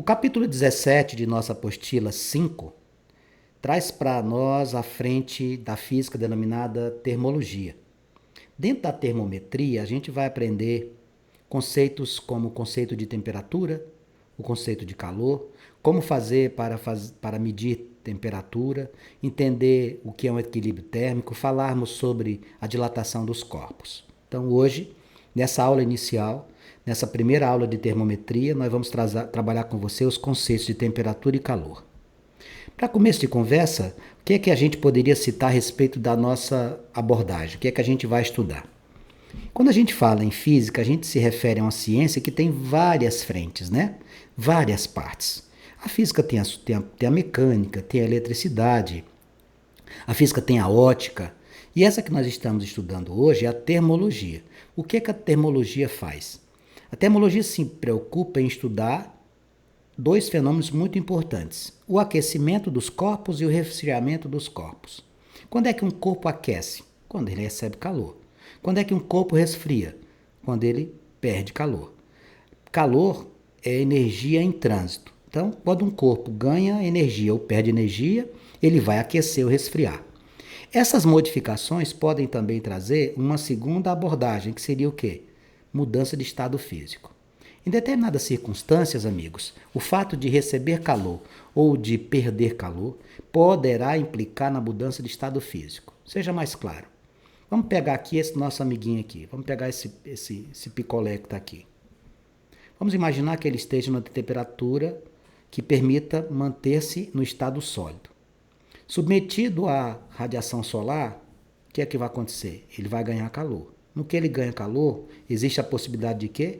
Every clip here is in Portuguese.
O capítulo 17 de nossa apostila 5 traz para nós a frente da física denominada termologia. Dentro da termometria, a gente vai aprender conceitos como o conceito de temperatura, o conceito de calor, como fazer para medir temperatura, entender o que é um equilíbrio térmico, falarmos sobre a dilatação dos corpos. Então, hoje, nessa aula inicial, nessa primeira aula de termometria, nós vamos trabalhar com você os conceitos de temperatura e calor. Para começo de conversa, o que é que a gente poderia citar a respeito da nossa abordagem? O que é que a gente vai estudar? Quando a gente fala em física, a gente se refere a uma ciência que tem várias frentes, né? Várias partes. A física tem a mecânica, tem a eletricidade, a física tem a ótica, e essa que nós estamos estudando hoje é a termologia. O que é que a termologia faz? A termologia se preocupa em estudar dois fenômenos muito importantes: o aquecimento dos corpos e o resfriamento dos corpos. Quando é que um corpo aquece? Quando ele recebe calor. Quando é que um corpo resfria? Quando ele perde calor. Calor é energia em trânsito. Então, quando um corpo ganha energia ou perde energia, ele vai aquecer ou resfriar. Essas modificações podem também trazer uma segunda abordagem, que seria o quê? Mudança de estado físico. Em determinadas circunstâncias, amigos, o fato de receber calor ou de perder calor poderá implicar na mudança de estado físico. Seja mais claro. Vamos pegar aqui esse nosso amiguinho aqui. Vamos pegar esse picolé que está aqui. Vamos imaginar que ele esteja numa temperatura que permita manter-se no estado sólido. Submetido à radiação solar, o que é que vai acontecer? Ele vai ganhar calor. No que ele ganha calor, existe a possibilidade de quê?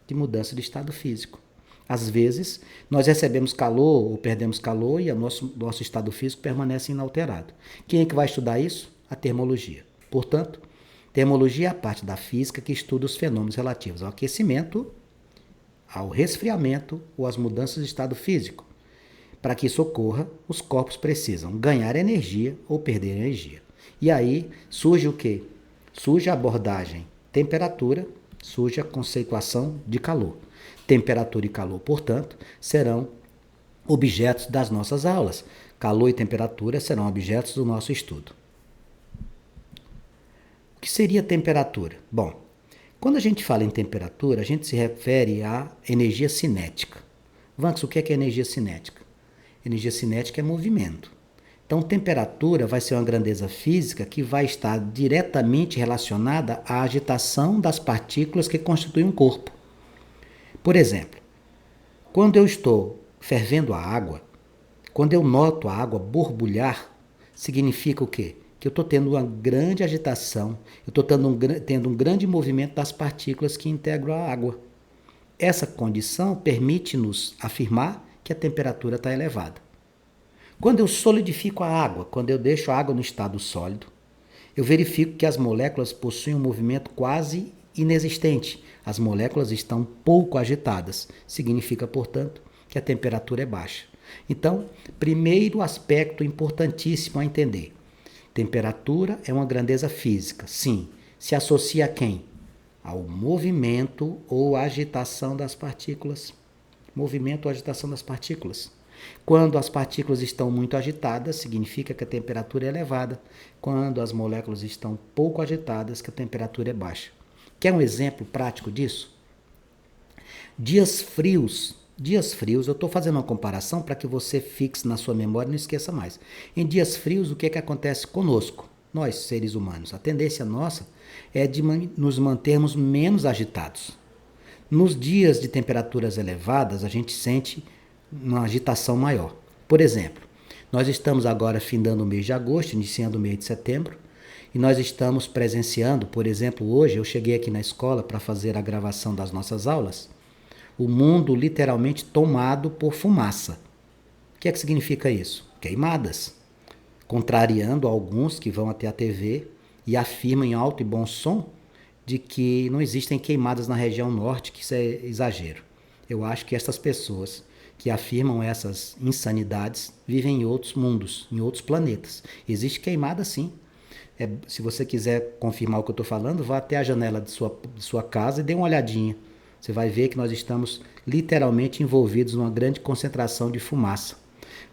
De mudança de estado físico. Às vezes, nós recebemos calor ou perdemos calor e o nosso estado físico permanece inalterado. Quem é que vai estudar isso? A termologia. Portanto, termologia é a parte da física que estuda os fenômenos relativos ao aquecimento, ao resfriamento ou às mudanças de estado físico. Para que isso ocorra, os corpos precisam ganhar energia ou perder energia. E aí surge o quê? Surge a abordagem temperatura, surge a conceituação de calor. Temperatura e calor, portanto, serão objetos das nossas aulas. Calor e temperatura serão objetos do nosso estudo. O que seria temperatura? Bom, quando a gente fala em temperatura, a gente se refere à energia cinética. Vanks, o que é energia cinética? Energia cinética é movimento. Então, temperatura vai ser uma grandeza física que vai estar diretamente relacionada à agitação das partículas que constituem um corpo. Por exemplo, quando eu estou fervendo a água, quando eu noto a água borbulhar, significa o quê? Que eu estou tendo uma grande agitação, eu estou tendo um grande movimento das partículas que integram a água. Essa condição permite-nos afirmar que a temperatura está elevada. Quando eu solidifico a água, quando eu deixo a água no estado sólido, eu verifico que as moléculas possuem um movimento quase inexistente. As moléculas estão pouco agitadas. Significa, portanto, que a temperatura é baixa. Então, primeiro aspecto importantíssimo a entender. Temperatura é uma grandeza física. Sim, se associa a quem? Ao movimento ou agitação das partículas. Movimento ou agitação das partículas. Quando as partículas estão muito agitadas, significa que a temperatura é elevada. Quando as moléculas estão pouco agitadas, que a temperatura é baixa. Quer um exemplo prático disso? Dias frios, eu estou fazendo uma comparação para que você fixe na sua memória e não esqueça mais. Em dias frios, o que é que acontece conosco? Nós, seres humanos, a tendência nossa é de nos mantermos menos agitados. Nos dias de temperaturas elevadas, a gente sente uma agitação maior. Por exemplo, nós estamos agora findando o mês de agosto, iniciando o mês de setembro, e nós estamos presenciando, por exemplo, hoje eu cheguei aqui na escola para fazer a gravação das nossas aulas, o mundo literalmente tomado por fumaça. O que é que significa isso? Queimadas. Contrariando alguns que vão até a TV e afirmam em alto e bom som de que não existem queimadas na região norte, que isso é exagero. Eu acho que essas pessoas que afirmam essas insanidades vivem em outros mundos, em outros planetas. Existe queimada sim. Se você quiser confirmar o que eu estou falando, vá até a janela de sua casa e dê uma olhadinha. Você vai ver que nós estamos literalmente envolvidos numa grande concentração de fumaça.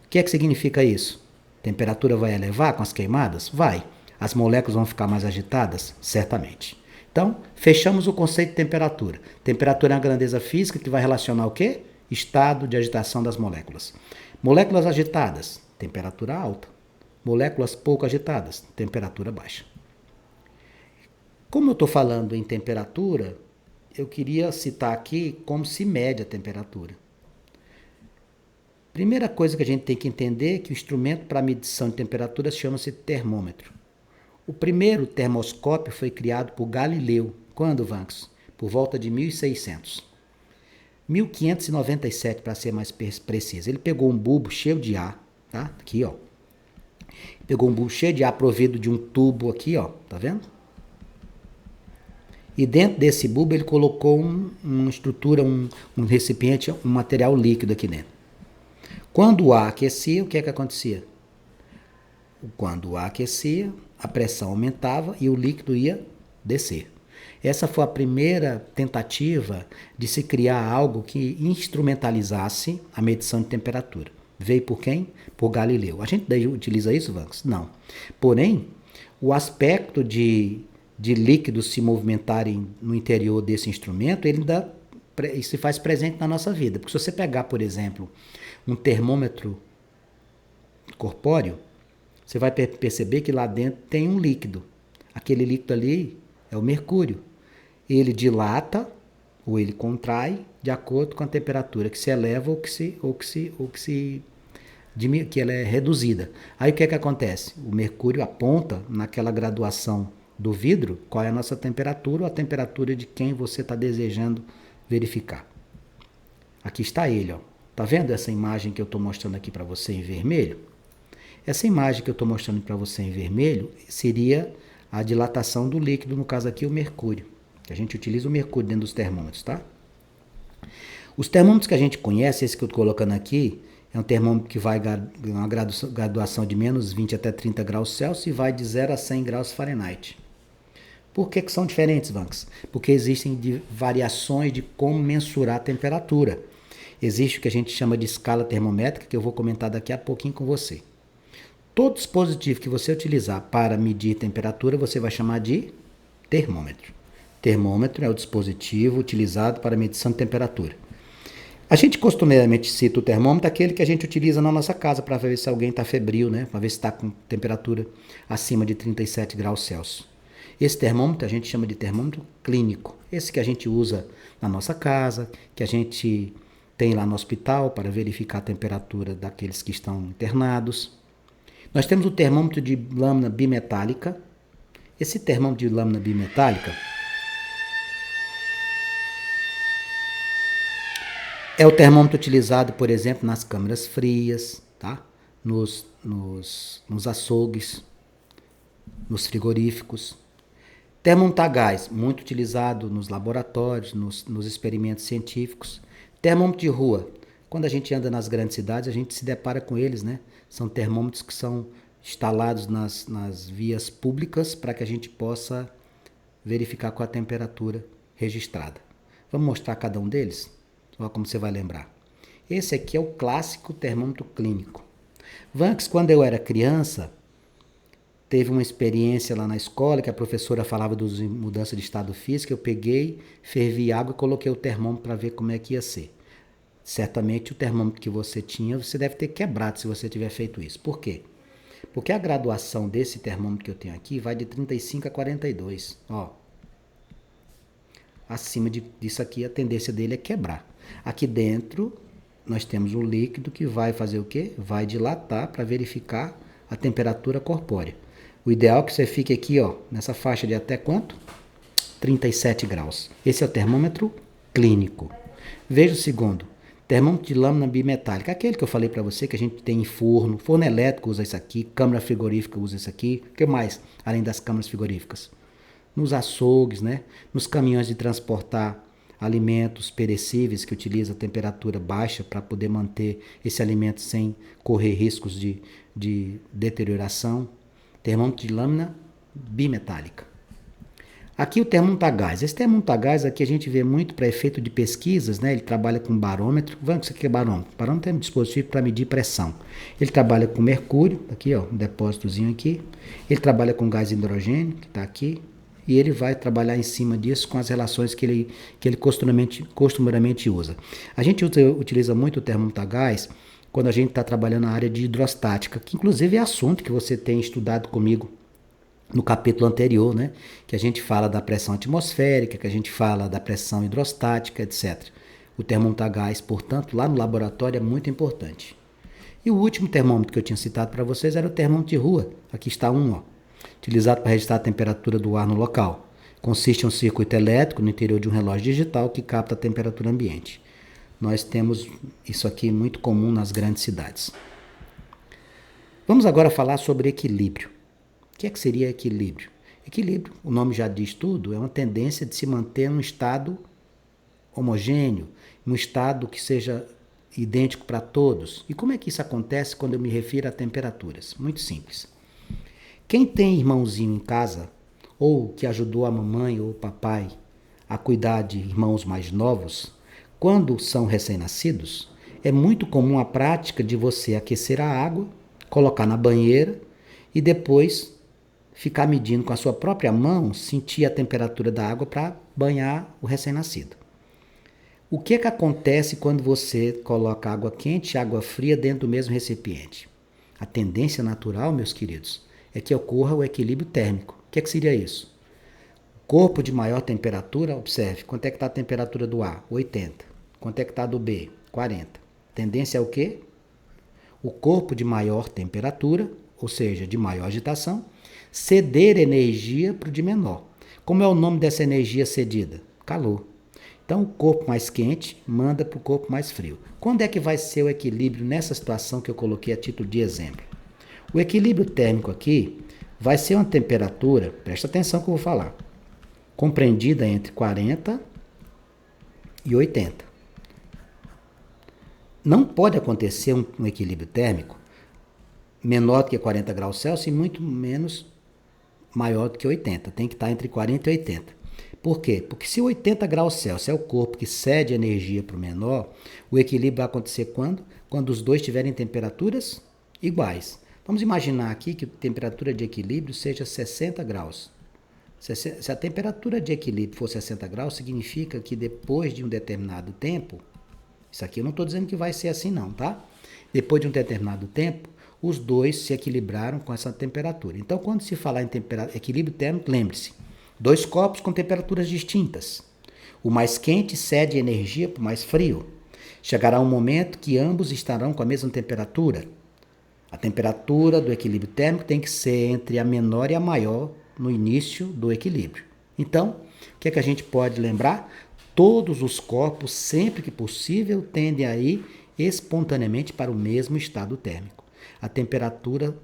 O que é que significa isso? A temperatura vai elevar com as queimadas? Vai. As moléculas vão ficar mais agitadas? Certamente. Então, fechamos o conceito de temperatura. Temperatura é uma grandeza física que vai relacionar o quê? Estado de agitação das moléculas. Moléculas agitadas, temperatura alta. Moléculas pouco agitadas, temperatura baixa. Como eu estou falando em temperatura, eu queria citar aqui como se mede a temperatura. Primeira coisa que a gente tem que entender é que o instrumento para medição de temperatura chama-se termômetro. O primeiro termoscópio foi criado por Galileu. Quando, Vanks? Por volta de 1600. 1597, para ser mais preciso. Ele pegou um bulbo cheio de ar, tá? Aqui, ó. Pegou um bulbo cheio de ar provido de um tubo aqui, ó. Tá vendo? E dentro desse bulbo ele colocou uma estrutura, um recipiente, um material líquido aqui dentro. Quando o ar aquecia, o que é que acontecia? Quando o ar aquecia, a pressão aumentava e o líquido ia descer. Essa foi a primeira tentativa de se criar algo que instrumentalizasse a medição de temperatura. Veio por quem? Por Galileu. A gente daí utiliza isso, Vanks? Não. Porém, o aspecto de líquidos se movimentarem no interior desse instrumento, ele ainda se faz presente na nossa vida. Porque se você pegar, por exemplo, um termômetro corpóreo, você vai perceber que lá dentro tem um líquido. Aquele líquido ali é o mercúrio. Ele dilata ou ele contrai de acordo com a temperatura que se eleva ou que ela é reduzida. Aí o que é que acontece? O mercúrio aponta naquela graduação do vidro qual é a nossa temperatura ou a temperatura de quem você está desejando verificar. Aqui está ele, ó. Tá vendo essa imagem que eu estou mostrando aqui para você em vermelho? Essa imagem que eu estou mostrando para você em vermelho seria a dilatação do líquido, no caso aqui o mercúrio. A gente utiliza o mercúrio dentro dos termômetros, tá? Os termômetros que a gente conhece, esse que eu estou colocando aqui, é um termômetro que vai uma graduação de menos 20 até 30 graus Celsius e vai de 0 a 100 graus Fahrenheit. Por que são diferentes, Vanks? Porque existem variações de como mensurar a temperatura. Existe o que a gente chama de escala termométrica, que eu vou comentar daqui a pouquinho com você. Todo dispositivo que você utilizar para medir temperatura, você vai chamar de termômetro. Termômetro é o dispositivo utilizado para medição de temperatura. A gente costumeiramente cita o termômetro, aquele que a gente utiliza na nossa casa para ver se alguém está febril, né? Para ver se está com temperatura acima de 37 graus Celsius. Esse termômetro a gente chama de termômetro clínico. Esse que a gente usa na nossa casa, que a gente tem lá no hospital para verificar a temperatura daqueles que estão internados. Nós temos o termômetro de lâmina bimetálica. Esse termômetro de lâmina bimetálica é o termômetro utilizado, por exemplo, nas câmaras frias, tá? Nos açougues, nos frigoríficos. Termômetro a gás, muito utilizado nos laboratórios, nos experimentos científicos. Termômetro de rua, quando a gente anda nas grandes cidades, a gente se depara com eles, né? São termômetros que são instalados nas vias públicas para que a gente possa verificar qual a temperatura registrada. Vamos mostrar cada um deles? Olha como você vai lembrar. Esse aqui é o clássico termômetro clínico. Vanks, quando eu era criança, teve uma experiência lá na escola que a professora falava de mudança de estado físico. Eu peguei, fervi água e coloquei o termômetro para ver como é que ia ser. Certamente o termômetro que você tinha, você deve ter quebrado se você tiver feito isso. Por quê? Porque a graduação desse termômetro que eu tenho aqui vai de 35 a 42. Ó. Acima disso aqui, a tendência dele é quebrar. Aqui dentro, nós temos um líquido que vai fazer o quê? Vai dilatar para verificar a temperatura corpórea. O ideal é que você fique aqui, ó, nessa faixa de até quanto? 37 graus. Esse é o termômetro clínico. Veja o segundo. Termômetro de lâmina bimetálica, aquele que eu falei para você que a gente tem em forno, forno elétrico usa isso aqui, câmara frigorífica usa isso aqui, o que mais, além das câmaras frigoríficas? Nos açougues, né? Nos caminhões de transportar alimentos perecíveis que utiliza a temperatura baixa para poder manter esse alimento sem correr riscos de deterioração. Termômetro de lâmina bimetálica. Aqui o termomutagás. Esse termomutagás aqui a gente vê muito para efeito de pesquisas, né? Ele trabalha com barômetro. Vamos, isso aqui é barômetro. Barômetro é um dispositivo para medir pressão. Ele trabalha com mercúrio, aqui ó, um depósitozinho aqui. Ele trabalha com gás hidrogênio, que está aqui. E ele vai trabalhar em cima disso com as relações que ele costumeiramente usa. A gente utiliza muito o termomutagás quando a gente está trabalhando na área de hidrostática, que inclusive é assunto que você tem estudado comigo no capítulo anterior, né? Que a gente fala da pressão atmosférica, que a gente fala da pressão hidrostática, etc. O termomutagás, portanto, lá no laboratório é muito importante. E o último termômetro que eu tinha citado para vocês era o termômetro de rua. Aqui está um, ó, utilizado para registrar a temperatura do ar no local. Consiste em um circuito elétrico no interior de um relógio digital que capta a temperatura ambiente. Nós temos isso aqui muito comum nas grandes cidades. Vamos agora falar sobre equilíbrio. O que seria equilíbrio? Equilíbrio, o nome já diz tudo, é uma tendência de se manter num estado homogêneo, num estado que seja idêntico para todos. E como é que isso acontece quando eu me refiro a temperaturas? Muito simples. Quem tem irmãozinho em casa, ou que ajudou a mamãe ou o papai a cuidar de irmãos mais novos, quando são recém-nascidos, é muito comum a prática de você aquecer a água, colocar na banheira e depois ficar medindo com a sua própria mão, sentir a temperatura da água para banhar o recém-nascido. O que acontece quando você coloca água quente e água fria dentro do mesmo recipiente? A tendência natural, meus queridos, é que ocorra o equilíbrio térmico. O que seria isso? Corpo de maior temperatura, observe, quanto é que está a temperatura do A? 80. Quanto é que está do B? 40. Tendência é o quê? O corpo de maior temperatura, ou seja, de maior agitação, ceder energia para o de menor. Como é o nome dessa energia cedida? Calor. Então, o corpo mais quente manda para o corpo mais frio. Quando é que vai ser o equilíbrio nessa situação que eu coloquei a título de exemplo? O equilíbrio térmico aqui vai ser uma temperatura, presta atenção que eu vou falar, compreendida entre 40 e 80. Não pode acontecer um equilíbrio térmico menor do que 40 graus Celsius e muito menos maior do que 80. Tem que estar entre 40 e 80. Por quê? Porque se 80 graus Celsius é o corpo que cede energia para o menor, o equilíbrio vai acontecer quando? Quando os dois tiverem temperaturas iguais. Vamos imaginar aqui que a temperatura de equilíbrio seja 60 graus. Se a temperatura de equilíbrio for 60 graus, significa que depois de um determinado tempo, isso aqui eu não estou dizendo que vai ser assim não, tá? Depois de um determinado tempo, os dois se equilibraram com essa temperatura. Então, quando se falar em equilíbrio térmico, lembre-se, dois copos com temperaturas distintas. O mais quente cede energia para o mais frio. Chegará um momento que ambos estarão com a mesma temperatura. A temperatura do equilíbrio térmico tem que ser entre a menor e a maior no início do equilíbrio. Então, o que é que a gente pode lembrar? Todos os corpos, sempre que possível, tendem a ir espontaneamente para o mesmo estado térmico. A temperatura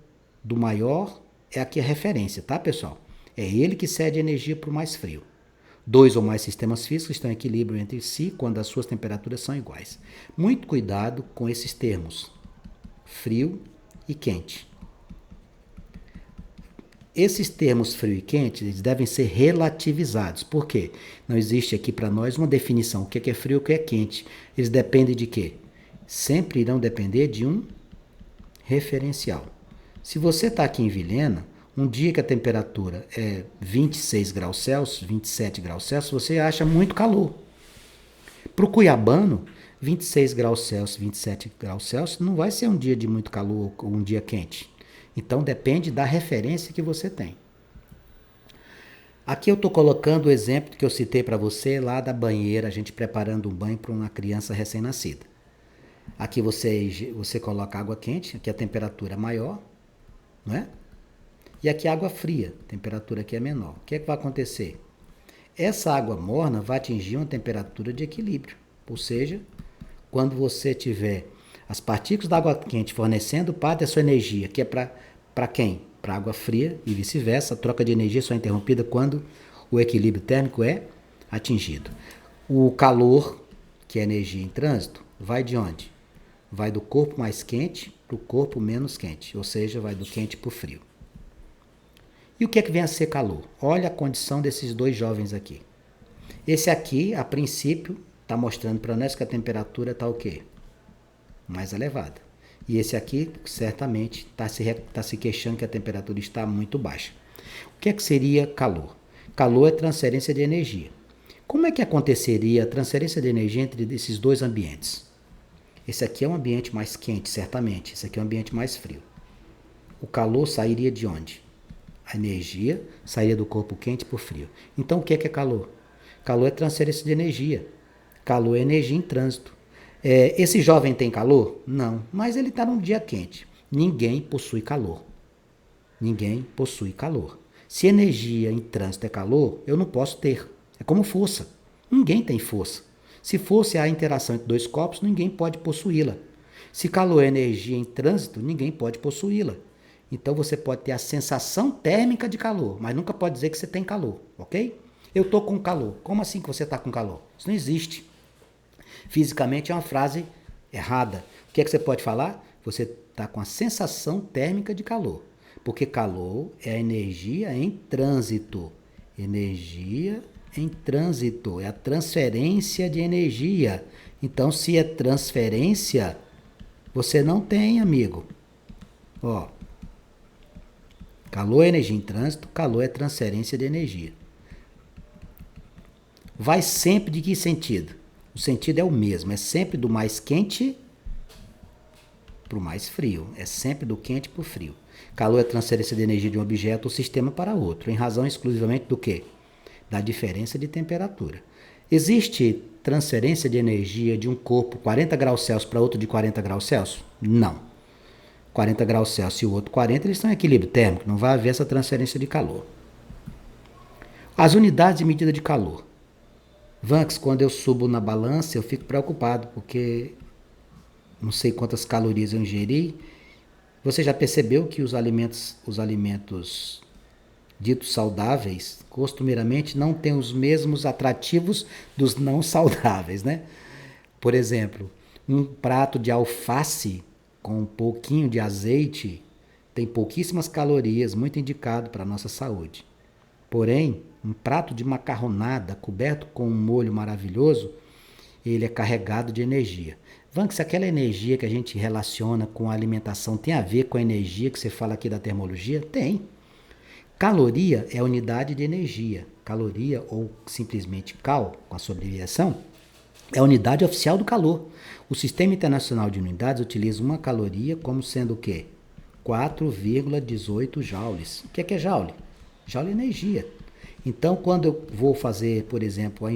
do maior é aqui a referência, tá, pessoal? É ele que cede energia para o mais frio. Dois ou mais sistemas físicos estão em equilíbrio entre si quando as suas temperaturas são iguais. Muito cuidado com esses termos, frio e quente. Esses termos frio e quente, eles devem ser relativizados. Por quê? Não existe aqui para nós uma definição. O que é frio e o que é quente. Eles dependem de quê? Sempre irão depender de um referencial. Se você está aqui em Vilhena, um dia que a temperatura é 26 graus Celsius, 27 graus Celsius, você acha muito calor. Para o cuiabano, 26 graus Celsius, 27 graus Celsius não vai ser um dia de muito calor ou um dia quente. Então depende da referência que você tem. Aqui eu estou colocando o exemplo que eu citei para você lá da banheira, a gente preparando um banho para uma criança recém-nascida. Aqui você coloca água quente, aqui a temperatura é maior, não é? E aqui água fria, a temperatura aqui é menor. O que é que vai acontecer? Essa água morna vai atingir uma temperatura de equilíbrio, ou seja, quando você tiver as partículas da água quente fornecendo parte da sua energia, que é para quem? Para água fria e vice-versa. A troca de energia só é interrompida quando o equilíbrio térmico é atingido. O calor, que é energia em trânsito, vai de onde? Vai do corpo mais quente para o corpo menos quente, ou seja, vai do quente para o frio. E o que é que vem a ser calor? Olha a condição desses dois jovens aqui. Esse aqui, a princípio, está mostrando para nós que a temperatura está o quê? Mais elevada. E esse aqui, certamente, está se queixando que a temperatura está muito baixa. O que é que seria calor? Calor é transferência de energia. Como é que aconteceria a transferência de energia entre esses dois ambientes? Esse aqui é um ambiente mais quente, certamente. Esse aqui é um ambiente mais frio. O calor sairia de onde? A energia sairia do corpo quente para o frio. Então, o que é calor? Calor é transferência de energia. Calor é energia em trânsito. Esse jovem tem calor? Não, mas ele está num dia quente. Ninguém possui calor. Ninguém possui calor. Se energia em trânsito é calor, eu não posso ter. É como força. Ninguém tem força. Se fosse a interação entre dois corpos, ninguém pode possuí-la. Se calor é energia em trânsito, ninguém pode possuí-la. Então você pode ter a sensação térmica de calor, mas nunca pode dizer que você tem calor, ok? Eu estou com calor. Como assim que você está com calor? Isso não existe. Fisicamente é uma frase errada. O que é que você pode falar? Você está com a sensação térmica de calor. Porque calor é a energia em trânsito. Energia em trânsito. É a transferência de energia. Então, se é transferência, você não tem, amigo. Ó, calor é energia em trânsito, calor é transferência de energia. Vai sempre de que sentido? O sentido é o mesmo, é sempre do mais quente para o mais frio, é sempre do quente para o frio. Calor é transferência de energia de um objeto ou sistema para outro, em razão exclusivamente do quê? Da diferença de temperatura. Existe transferência de energia de um corpo 40 graus Celsius para outro de 40 graus Celsius? Não. 40 graus Celsius e o outro 40, eles estão em equilíbrio térmico, não vai haver essa transferência de calor. As unidades de medida de calor. Vanks, quando eu subo na balança, eu fico preocupado, porque não sei quantas calorias eu ingeri. Você já percebeu que os alimentos ditos saudáveis, costumeiramente, não têm os mesmos atrativos dos não saudáveis, né? Por exemplo, um prato de alface com um pouquinho de azeite tem pouquíssimas calorias, muito indicado para a nossa saúde. Porém, um prato de macarronada coberto com um molho maravilhoso, ele é carregado de energia. Vanks, se aquela energia que a gente relaciona com a alimentação tem a ver com a energia que você fala aqui da termologia? Tem. Caloria é a unidade de energia. Caloria, ou simplesmente cal, com a sua abreviação, é a unidade oficial do calor. O Sistema Internacional de Unidades utiliza uma caloria como sendo o quê? 4,18 joules. O que é joule? Joule é energia. Então, quando eu vou fazer, por exemplo,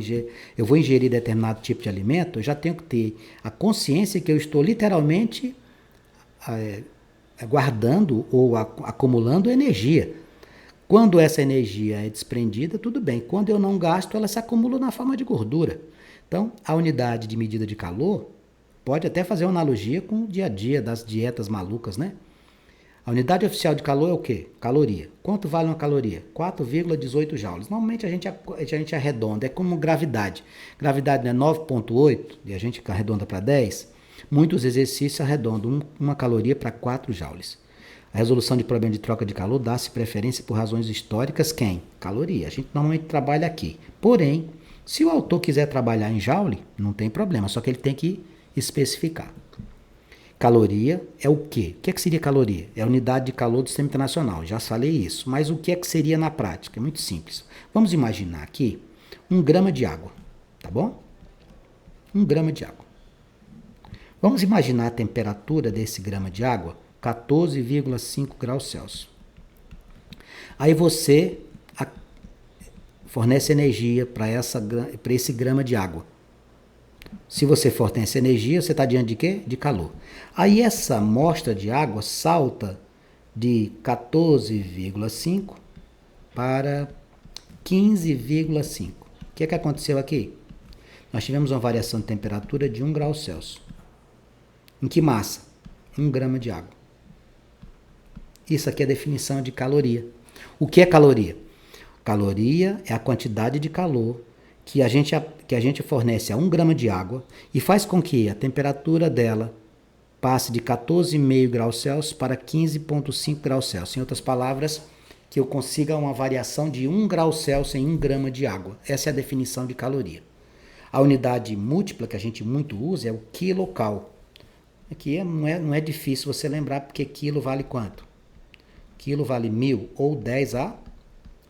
eu vou ingerir determinado tipo de alimento, eu já tenho que ter a consciência que eu estou literalmente guardando ou acumulando energia. Quando essa energia é desprendida, tudo bem. Quando eu não gasto, ela se acumula na forma de gordura. Então, a unidade de medida de calor pode até fazer uma analogia com o dia a dia das dietas malucas, né? A unidade oficial de calor é o quê? Caloria. Quanto vale uma caloria? 4,18 joules. Normalmente a gente arredonda, é como gravidade. Gravidade é 9,8 e a gente arredonda para 10. Muitos exercícios arredondam uma caloria para 4 joules. A resolução de problema de troca de calor dá-se preferência por razões históricas. Quem? Caloria. A gente normalmente trabalha aqui. Porém, se o autor quiser trabalhar em joule, não tem problema, só que ele tem que especificar. Caloria é o quê? O que é que seria caloria? É a unidade de calor do Sistema Internacional, já falei isso. Mas o que é que seria na prática? É muito simples. Vamos imaginar aqui 1 grama de água, tá bom? 1 grama de água. Vamos imaginar a temperatura desse grama de água, 14,5 graus Celsius. Aí você fornece energia para esse grama de água. Se você fornece energia, você está diante de quê? De calor. Aí essa amostra de água salta de 14,5 para 15,5. O que é que aconteceu aqui? Nós tivemos uma variação de temperatura de 1 grau Celsius. Em que massa? 1 grama de água. Isso aqui é a definição de caloria. O que é caloria? Caloria é a quantidade de calor que a gente fornece a 1 grama de água e faz com que a temperatura dela passe de 14,5 graus Celsius para 15,5 graus Celsius. Em outras palavras, que eu consiga uma variação de 1 grau Celsius em 1 grama de água. Essa é a definição de caloria. A unidade múltipla que a gente muito usa é o quilocal. Aqui não é difícil você lembrar, porque quilo vale quanto? Quilo vale 1000 ou 10 a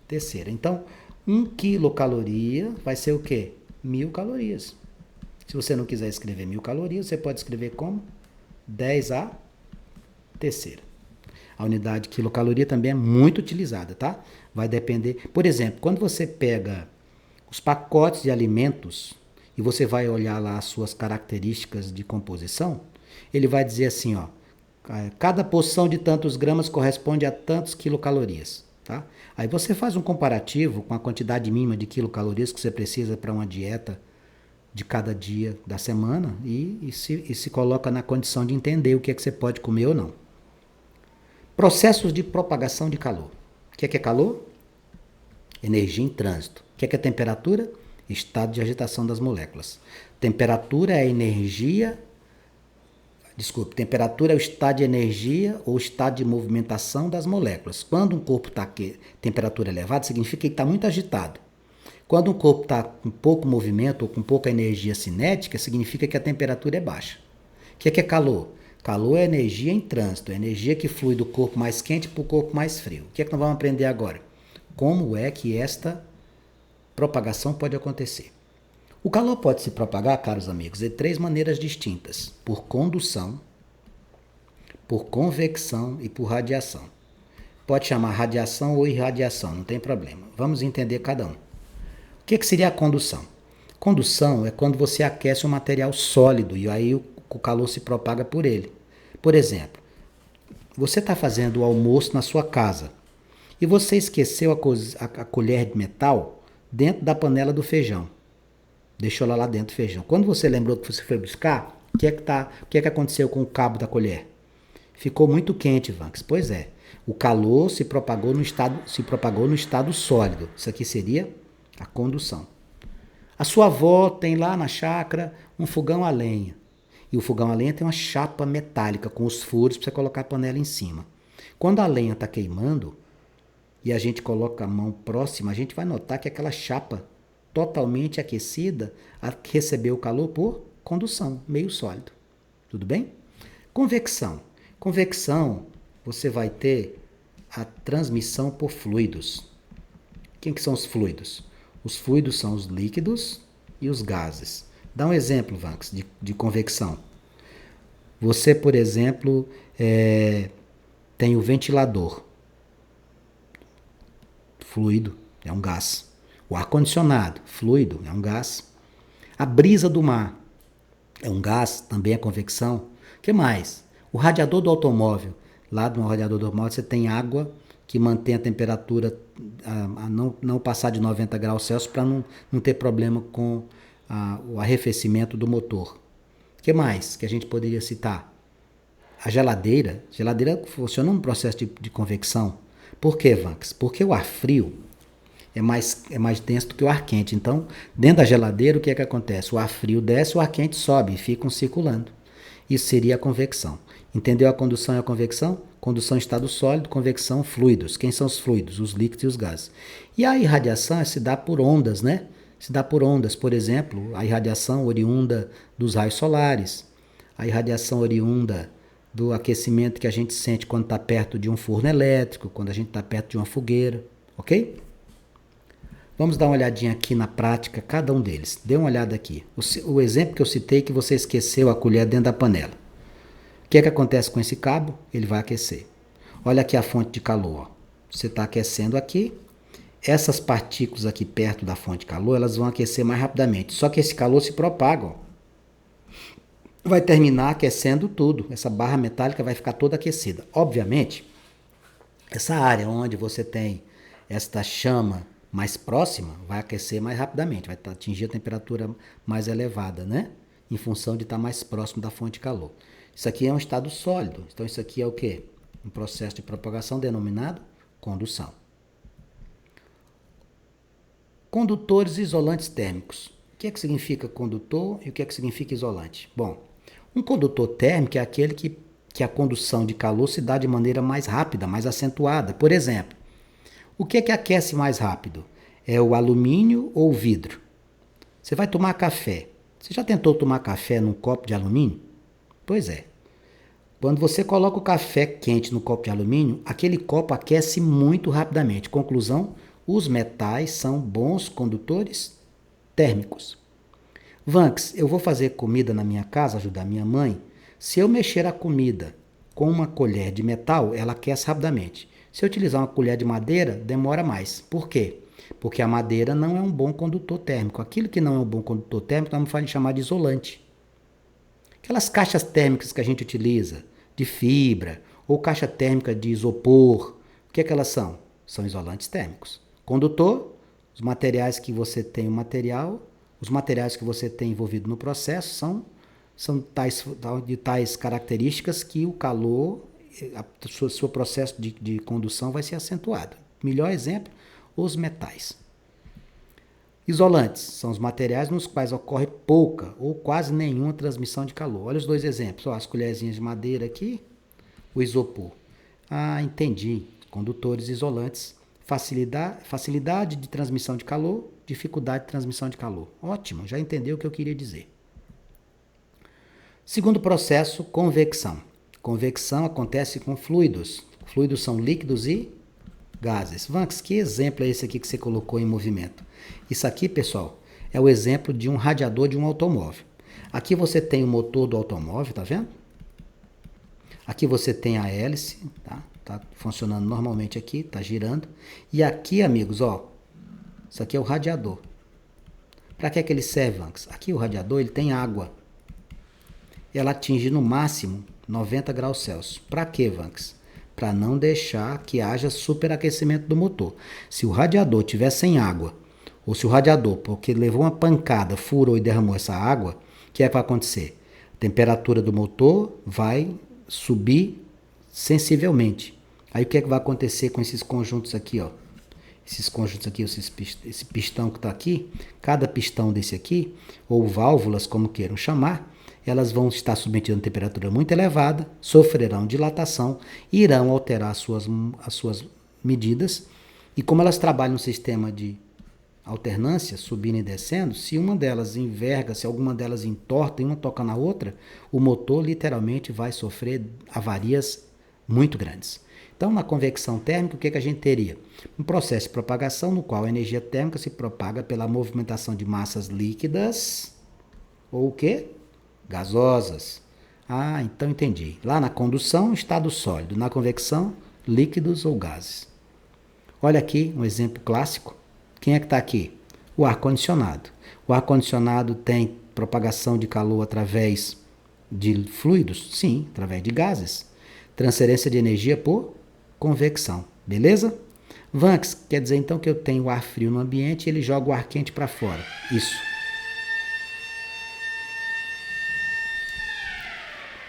terceira. Então, 1 quilocaloria vai ser o quê? 1000 calorias. Se você não quiser escrever 1000 calorias, você pode escrever como? 10 a terceira. A unidade quilocaloria também é muito utilizada, tá? Vai depender. Por exemplo, quando você pega os pacotes de alimentos e você vai olhar lá as suas características de composição, ele vai dizer assim, ó, cada porção de tantos gramas corresponde a tantos quilocalorias, tá? Aí você faz um comparativo com a quantidade mínima de quilocalorias que você precisa para uma dieta de cada dia da semana e se coloca na condição de entender o que é que você pode comer ou não. Processos de propagação de calor. O que é calor? Energia em trânsito. O que é temperatura? Estado de agitação das moléculas. Temperatura é a energia. Desculpe, temperatura é o estado de energia ou estado de movimentação das moléculas. Quando um corpo está com temperatura elevada, significa que ele está muito agitado. Quando um corpo está com pouco movimento ou com pouca energia cinética, significa que a temperatura é baixa. O que é calor? Calor é energia em trânsito, é energia que flui do corpo mais quente para o corpo mais frio. O que é que nós vamos aprender agora? Como é que esta propagação pode acontecer? O calor pode se propagar, caros amigos, de 3 maneiras distintas: por condução, por convecção e por radiação. Pode chamar radiação ou irradiação, não tem problema. Vamos entender cada um. O que seria a condução? Condução é quando você aquece um material sólido e aí o calor se propaga por ele. Por exemplo, você está fazendo o almoço na sua casa e você esqueceu a colher de metal dentro da panela do feijão. Deixou ela lá dentro do feijão. Quando você lembrou que você foi buscar, o que é que aconteceu com o cabo da colher? Ficou muito quente, Vanks. Pois é. O calor se propagou no estado sólido. Isso aqui seria a condução. A sua avó tem lá na chácara um fogão a lenha. E o fogão a lenha tem uma chapa metálica com os furos para você colocar a panela em cima. Quando a lenha está queimando e a gente coloca a mão próxima, a gente vai notar que aquela chapa totalmente aquecida recebeu o calor por condução, meio sólido. Tudo bem? Convecção. Convecção, você vai ter a transmissão por fluidos. Quem que são os fluidos? Os fluidos são os líquidos e os gases. Dá um exemplo, Vanks, de convecção. Você, por exemplo, tem o ventilador. Fluido, é um gás. O ar-condicionado, fluido, é um gás. A brisa do mar é um gás, também é convecção. O que mais? O radiador do automóvel. Lá no radiador do automóvel você tem água que mantém a temperatura a não passar de 90 graus Celsius para não ter problema com o arrefecimento do motor. O que mais que a gente poderia citar? A geladeira funciona num processo de convecção. Por quê, Vanks? Porque o ar frio é mais denso do que o ar quente. Então, dentro da geladeira, o que é que acontece? O ar frio desce, o ar quente sobe e ficam circulando. Isso seria a convecção. Entendeu a condução e a convecção? Condução estado sólido, convecção fluidos. Quem são os fluidos? Os líquidos e os gases. E a irradiação se dá por ondas, né? Se dá por ondas. Por exemplo, a irradiação oriunda dos raios solares, a irradiação oriunda do aquecimento que a gente sente quando está perto de um forno elétrico, quando a gente está perto de uma fogueira, ok? Vamos dar uma olhadinha aqui na prática, cada um deles. Dê uma olhada aqui. O exemplo que eu citei que você esqueceu a colher dentro da panela. O que é que acontece com esse cabo? Ele vai aquecer. Olha aqui a fonte de calor. Você está aquecendo aqui. Essas partículas aqui perto da fonte de calor, elas vão aquecer mais rapidamente. Só que esse calor se propaga. Ó. Vai terminar aquecendo tudo. Essa barra metálica vai ficar toda aquecida. Obviamente, essa área onde você tem esta chama mais próxima vai aquecer mais rapidamente, vai atingir a temperatura mais elevada, né? Em função de estar mais próximo da fonte de calor. Isso aqui é um estado sólido. Então, isso aqui é o quê? Um processo de propagação denominado condução. Condutores isolantes térmicos. O que é que significa condutor e o que é que significa isolante? Bom, um condutor térmico é aquele que a condução de calor se dá de maneira mais rápida, mais acentuada. Por exemplo, O que é que aquece mais rápido? É o alumínio ou o vidro? Você vai tomar café. Você já tentou tomar café num copo de alumínio? Pois é. Quando você coloca o café quente no copo de alumínio, aquele copo aquece muito rapidamente. Conclusão: os metais são bons condutores térmicos. Vanks, eu vou fazer comida na minha casa, ajudar minha mãe. Se eu mexer a comida com uma colher de metal, ela aquece rapidamente. Se eu utilizar uma colher de madeira, demora mais. Por quê? Porque a madeira não é um bom condutor térmico. Aquilo que não é um bom condutor térmico, nós vamos chamar de isolante. Aquelas caixas térmicas que a gente utiliza, de fibra, ou caixa térmica de isopor, o que é que elas são? São isolantes térmicos. Condutor, os materiais que você tem os materiais que você tem envolvido no processo são de tais características que o calor, o seu processo de condução vai ser acentuado. Melhor exemplo, os metais. Isolantes são os materiais nos quais ocorre pouca ou quase nenhuma transmissão de calor. Olha os dois exemplos, as colherzinhas de madeira aqui, o isopor. Ah, entendi. Condutores isolantes, facilidade de transmissão de calor, dificuldade de transmissão de calor. Ótimo, já entendeu o que eu queria dizer. Segundo processo, convecção. Convecção acontece com fluidos. Fluidos são líquidos e gases. Vanks, que exemplo é esse aqui que você colocou em movimento? Isso aqui, pessoal, é o exemplo de um radiador de um automóvel. Aqui você tem o motor do automóvel, tá vendo? Aqui você tem a hélice, tá? Tá funcionando normalmente aqui, tá girando. E aqui, amigos, ó, isso aqui é o radiador. Para que é que ele serve, Vanks? Aqui o radiador, ele tem água. Ela atinge no máximo 90 graus Celsius. Para quê, Vanks? Para não deixar que haja superaquecimento do motor. Se o radiador tiver sem água, ou se o radiador, porque levou uma pancada, furou e derramou essa água, o que é que vai acontecer? A temperatura do motor vai subir sensivelmente. Aí o que é que vai acontecer com esses conjuntos aqui, ó? Esses conjuntos aqui, esse pistão que está aqui, cada pistão desse aqui, ou válvulas, como queiram chamar, elas vão estar submetidas a temperatura muito elevada, sofrerão dilatação, irão alterar as suas medidas, e como elas trabalham no sistema de alternância, subindo e descendo, se uma delas enverga, se alguma delas entorta e uma toca na outra, o motor literalmente vai sofrer avarias muito grandes. Então, na convecção térmica, o que a gente teria? Um processo de propagação no qual a energia térmica se propaga pela movimentação de massas líquidas ou o quê? Gasosas. Ah, então entendi. Lá na condução, estado sólido. Na convecção, líquidos ou gases. Olha aqui um exemplo clássico. Quem é que está aqui? O ar-condicionado. O ar-condicionado tem propagação de calor através de fluidos? Sim, através de gases. Transferência de energia por convecção. Beleza? Vanks, quer dizer então que eu tenho ar frio no ambiente e ele joga o ar quente para fora. Isso.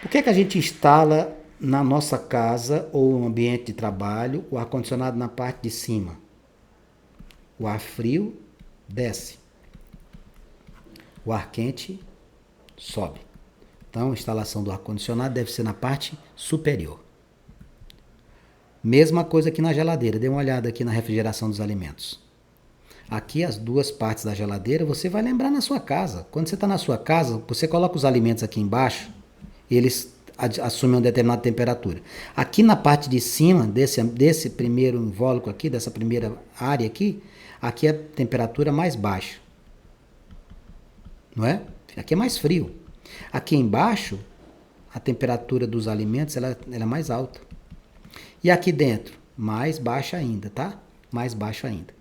Por que a gente instala na nossa casa ou no ambiente de trabalho o ar-condicionado na parte de cima? O ar frio desce. O ar quente sobe. Então, a instalação do ar-condicionado deve ser na parte superior. Mesma coisa aqui na geladeira. Dê uma olhada aqui na refrigeração dos alimentos. Aqui as duas partes da geladeira você vai lembrar na sua casa. Quando você está na sua casa, você coloca os alimentos aqui embaixo, eles assumem uma determinada temperatura. Aqui na parte de cima desse primeiro invólucro aqui, dessa primeira área aqui é a temperatura mais baixa. Não é? Aqui é mais frio. Aqui embaixo, a temperatura dos alimentos ela é mais alta. E aqui dentro, mais baixa ainda, tá? Mais baixo ainda.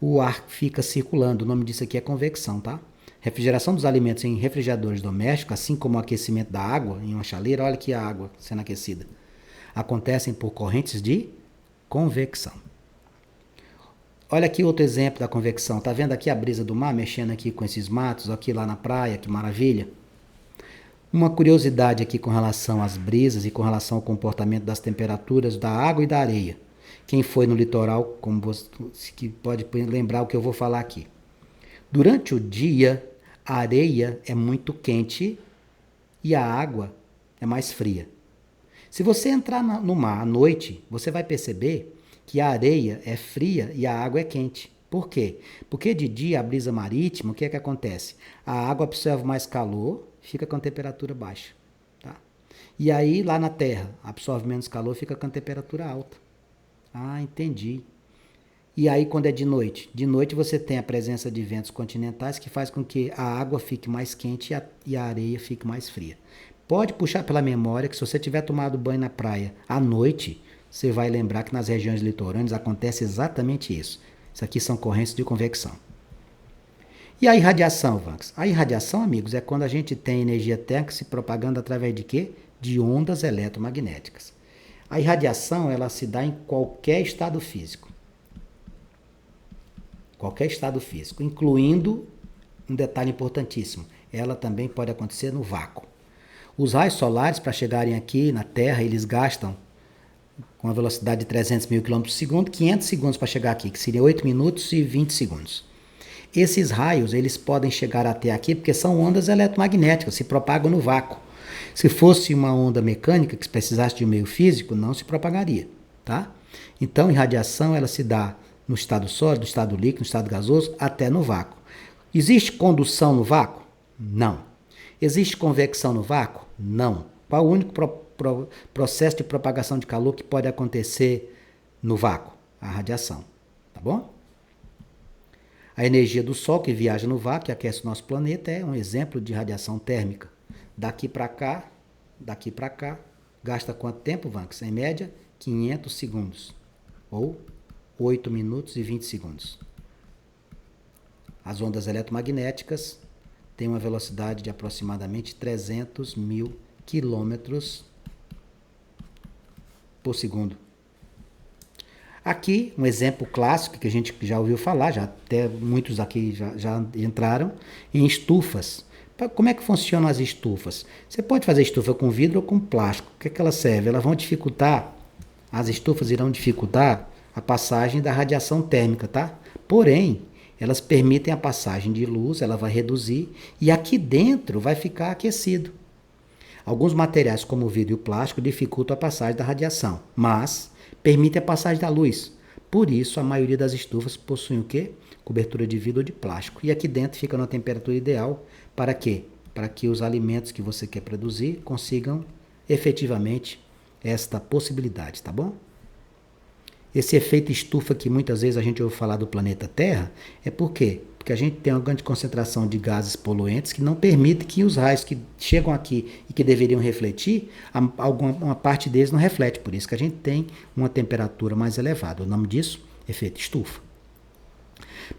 O ar fica circulando, o nome disso aqui é convecção, tá? Refrigeração dos alimentos em refrigeradores domésticos, assim como o aquecimento da água em uma chaleira, olha aqui a água sendo aquecida, acontecem por correntes de convecção. Olha aqui outro exemplo da convecção. Tá vendo aqui a brisa do mar mexendo aqui com esses matos, aqui lá na praia, que maravilha. Uma curiosidade aqui com relação às brisas e com relação ao comportamento das temperaturas da água e da areia. Quem foi no litoral, como você que pode lembrar o que eu vou falar aqui. Durante o dia, a areia é muito quente e a água é mais fria. Se você entrar no mar à noite, você vai perceber que a areia é fria e a água é quente. Por quê? Porque de dia a brisa marítima, o que é que acontece? A água absorve mais calor, fica com a temperatura baixa. Tá? E aí lá na Terra, absorve menos calor, fica com a temperatura alta. Ah, entendi. E aí quando é de noite você tem a presença de ventos continentais que faz com que a água fique mais quente e a areia fique mais fria. Pode puxar pela memória que se você tiver tomado banho na praia à noite, você vai lembrar que nas regiões litorâneas acontece exatamente isso. Isso aqui são correntes de convecção. E a irradiação, Vanks? A irradiação, amigos, é quando a gente tem energia térmica se propagando através de quê? De ondas eletromagnéticas. A irradiação, ela se dá em qualquer estado físico. Qualquer estado físico, incluindo um detalhe importantíssimo. Ela também pode acontecer no vácuo. Os raios solares, para chegarem aqui na Terra, eles gastam com a velocidade de 300 mil km por segundo, 500 segundos para chegar aqui, que seria 8 minutos e 20 segundos. Esses raios, eles podem chegar até aqui porque são ondas eletromagnéticas, se propagam no vácuo. Se fosse uma onda mecânica que precisasse de um meio físico, não se propagaria, tá? Então, irradiação, ela se dá no estado sólido, no estado líquido, no estado gasoso, até no vácuo. Existe condução no vácuo? Não. Existe convecção no vácuo? Não. Qual o único processo de propagação de calor que pode acontecer no vácuo? A radiação, tá bom? A energia do Sol que viaja no vácuo e aquece o nosso planeta é um exemplo de radiação térmica. Daqui para cá, gasta quanto tempo, Vanks? Em média, 500 segundos. Ou 8 minutos e 20 segundos. As ondas eletromagnéticas têm uma velocidade de aproximadamente 300 mil quilômetros por segundo. Aqui, um exemplo clássico que a gente já ouviu falar, já até muitos aqui já entraram, em estufas. Como é que funcionam as estufas? Você pode fazer estufa com vidro ou com plástico. O que é que elas servem? Elas vão dificultar, as estufas irão dificultar a passagem da radiação térmica, tá? Porém, elas permitem a passagem de luz, ela vai reduzir e aqui dentro vai ficar aquecido. Alguns materiais, como o vidro e o plástico, dificultam a passagem da radiação, mas permitem a passagem da luz. Por isso, a maioria das estufas possuem o quê? Cobertura de vidro ou de plástico. E aqui dentro fica na temperatura ideal para quê? Para que os alimentos que você quer produzir consigam efetivamente esta possibilidade, tá bom? Esse efeito estufa que muitas vezes a gente ouve falar do planeta Terra é por quê? Porque a gente tem uma grande concentração de gases poluentes que não permite que os raios que chegam aqui e que deveriam refletir, uma parte deles não reflete. Por isso que a gente tem uma temperatura mais elevada. O nome disso, efeito estufa.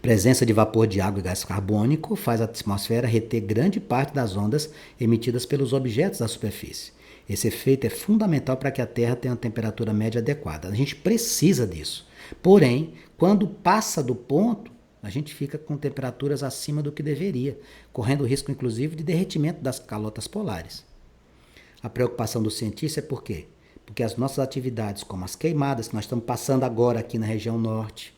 Presença de vapor de água e gás carbônico faz a atmosfera reter grande parte das ondas emitidas pelos objetos da superfície. Esse efeito é fundamental para que a Terra tenha uma temperatura média adequada. A gente precisa disso. Porém, quando passa do ponto, a gente fica com temperaturas acima do que deveria, correndo o risco, inclusive, de derretimento das calotas polares. A preocupação do cientista é por quê? Porque as nossas atividades, como as queimadas que nós estamos passando agora aqui na região norte,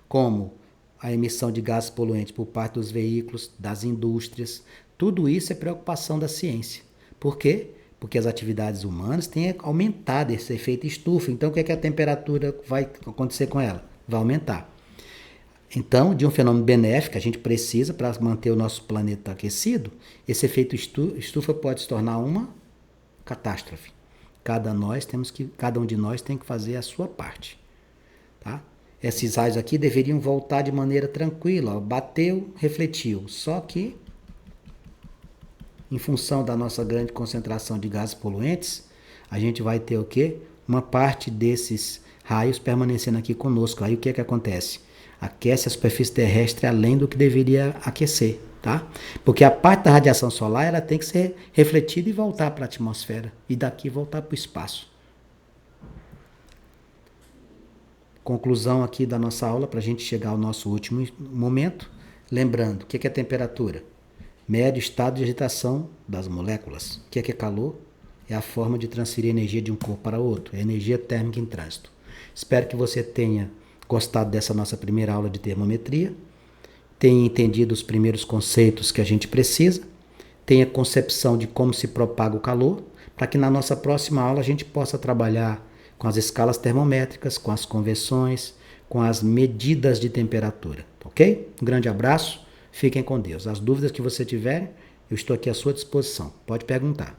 como a emissão de gases poluentes por parte dos veículos, das indústrias, tudo isso é preocupação da ciência. Por quê? Porque as atividades humanas têm aumentado esse efeito estufa. Então, o que é que a temperatura vai acontecer com ela? Vai aumentar. Então, de um fenômeno benéfico, a gente precisa para manter o nosso planeta aquecido, esse efeito estufa pode se tornar uma catástrofe. Cada um de nós tem que fazer a sua parte. Tá? Esses raios aqui deveriam voltar de maneira tranquila. Ó, bateu, refletiu. Só que, em função da nossa grande concentração de gases poluentes, a gente vai ter o quê? Uma parte desses raios permanecendo aqui conosco. Aí o que é que acontece? Aquece a superfície terrestre além do que deveria aquecer, tá? Porque a parte da radiação solar ela tem que ser refletida e voltar para a atmosfera. E daqui voltar para o espaço. Conclusão aqui da nossa aula para a gente chegar ao nosso último momento. Lembrando, o que é temperatura? Médio estado de agitação das moléculas. O que é calor? É a forma de transferir energia de um corpo para outro. É energia térmica em trânsito. Espero que você tenha gostado dessa nossa primeira aula de termometria, tenha entendido os primeiros conceitos que a gente precisa, tenha concepção de como se propaga o calor, para que na nossa próxima aula a gente possa trabalhar com as escalas termométricas, com as conversões, com as medidas de temperatura, ok? Um grande abraço, fiquem com Deus. As dúvidas que você tiver, eu estou aqui à sua disposição. Pode perguntar.